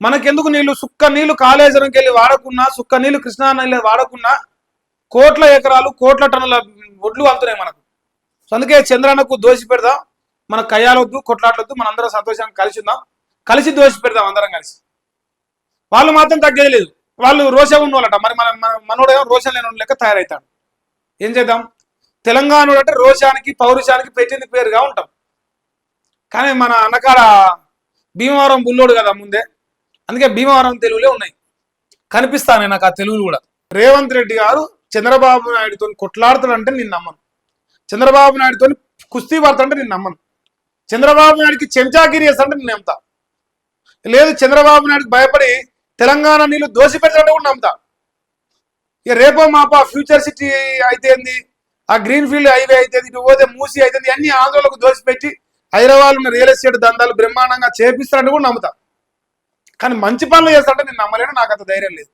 మనకెందుకు నీళ్లు, సుక్క నీళ్లు కాళేశ్వరంకి వెళ్ళి వాడకున్నా, సుక్క నీళ్లు కృష్ణా నీళ్ళు వాడకున్నా కోట్ల ఎకరాలు కోట్ల టన్నుల ఒడ్లు అందుతున్నాయి మనకు. సో అందుకే చంద్రన్నకు దోషి పెడదాం, మనకు కయ్యాలొద్దు, కొట్లాడొద్దు, మనందరం సంతోషంగా కలిసి ఉందాం, కలిసి దోషి పెడదాం అందరం కలిసి. వాళ్ళు మాత్రం తగ్గేది లేదు, వాళ్ళు రోషం ఉన్నోళ్ళట. మరి మనోడేమో రోషం లేని లెక్క తయారవుతాడు. ఏం చేద్దాం? తెలంగాణ అంటే రోషానికి పౌరుషానికి పెట్టింది పేరుగా ఉంటాం. కానీ మన అన్నకాడ భీమవరం బుల్లోడు కదా ముందే, అందుకే భీమవరం తెలుగులే ఉన్నాయి, కనిపిస్తానే నాకు ఆ తెలుగులు కూడా. రేవంత్ రెడ్డి గారు చంద్రబాబు నాయుడుతో కొట్లాడుతాడంటే నేను నమ్మను, చంద్రబాబు నాయుడుతో కుస్తీ పడతాంటే నేను నమ్మను, చంద్రబాబు నాయుడికి చెంచాగిరి చేస్తాంటే నేను నమ్ముతా. లేదు చంద్రబాబు నాయుడికి భయపడి తెలంగాణ నీళ్ళు దోసి పెట్టాలంటే కూడా నమ్ముతా. ఇక రేపో మాపో ఫ్యూచర్ సిటీ అయితేంది, ఆ గ్రీన్ ఫీల్డ్ హైవే అయితే, ఇటు పోతే మూసీ అయితే, అన్ని ఆంధ్రలకు దోసిపెట్టి హైదరాబాద్ ఉన్న రియల్ ఎస్టేట్ దందాలు బ్రహ్మాండంగా చేపిస్తారంటే కూడా నమ్ముతా. కానీ మంచి పనులు చేస్తారంటే నేను నమ్మలేను, నాకు అంత ధైర్యం లేదు.